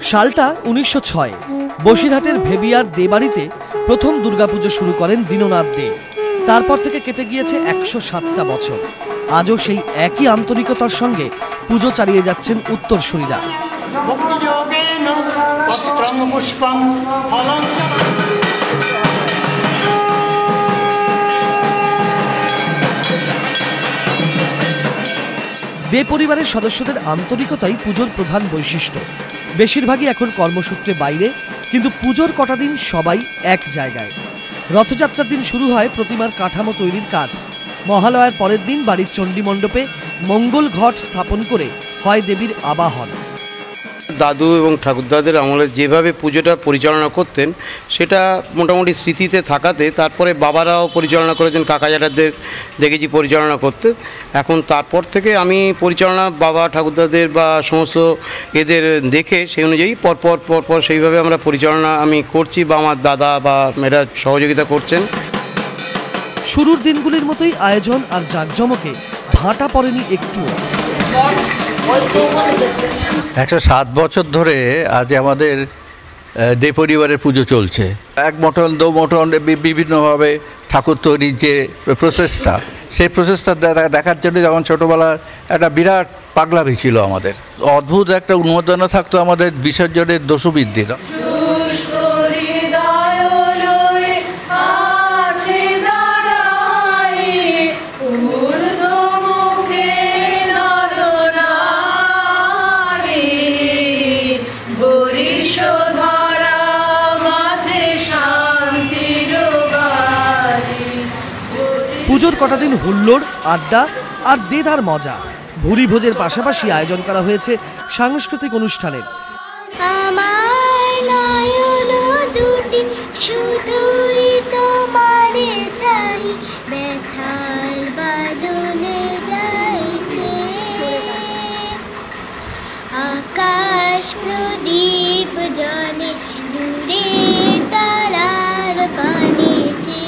সালটা 1906। বসিরহাটের ভেবিয়ার দে বাড়িতে প্রথম দুর্গাপুজো শুরু করেন দীননাথ দে। তারপর থেকে কেটে গিয়েছে 107টা বছর। আজও সেই একই আন্তরিকতার সঙ্গে পুজো চালিয়ে যাচ্ছেন উত্তরসূরিরা। দে পরিবারের সদস্যদের আন্তরিকতাই পুজোর প্রধান বৈশিষ্ট্য। বেশিরভাগই এখন কর্মসূত্রে বাইরে, কিন্তু পুজোর কটা দিন সবাই এক জায়গায়। রথযাত্রার দিন শুরু হয় প্রতিমার কাঠামো তৈরির কাজ। মহালয়ার পরের দিন বাড়ির চণ্ডী মণ্ডপে মঙ্গল ঘট স্থাপন করে হয় দেবীর আবাহন। দাদু এবং ঠাকুরদাদের আমলে যেভাবে পুজোটা পরিচালনা করতেন সেটা মোটামুটি স্মৃতিতে থাকাতে তারপরে বাবারাও পরিচালনা করেছেন, কাকা জ্যাঠাদের দেখেছি পরিচালনা করতে। এখন তারপর থেকে আমি পরিচালনা বাবা ঠাকুরদাদের বা সমস্ত এদের দেখে সেই অনুযায়ী পরপর সেইভাবে আমরা পরিচালনা আমি করছি বা আমার দাদা বা এরা সহযোগিতা করছেন। শুরুর দিনগুলির মতোই আয়োজন আর জাঁকজমকে ভাটা পড়েনি একটুও। 107 বছর ধরে আজ আমাদের দে পরিবারের পুজো চলছে। এক মঠন দো মঠন বিভিন্নভাবে ঠাকুর তৈরির যে প্রসেসটা, সেই প্রসেসটা দেখার জন্য যেমন ছোটোবেলার একটা বিরাট পাগলামি ছিল আমাদের। অদ্ভুত একটা উন্মাদনা থাকতো আমাদের বিসর্জনের দশমীর দিন। পুজোর কটা দিন হুল্লোড়, আড্ডা আর দেদার মজা। ভুরি ভোজের পাশাপাশি আয়োজন করা হয়েছে সাংস্কৃতিক অনুষ্ঠানের। আকাশ প্রদীপ জলে দূরের তারার বানিয়েছে।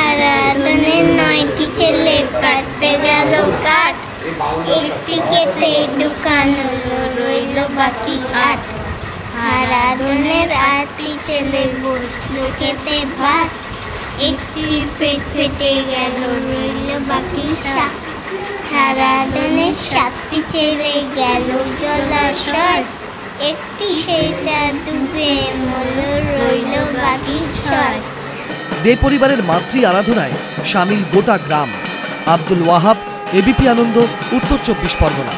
আরাধনের 9টি ছেলে কাটতে গেল কাঠ, একটি কেটে ঢুকানো রইল বাকি 8। আরাধনের 8টি ছেলে বসলো খেতে ভাত, একটি পেট ফেটে গেল রইল বাকি 7। আরাধনের 7টি ছেলে গেল জলাশয়, একটি সেটা ডুবে মরল রইল বাকি 6। দে পরিবারের মাতৃ আরাধনায় সামিল গোটা গ্রাম। আব্দুল ওয়াহাব, এবিপি আনন্দ, উত্তর 24 পরগনা।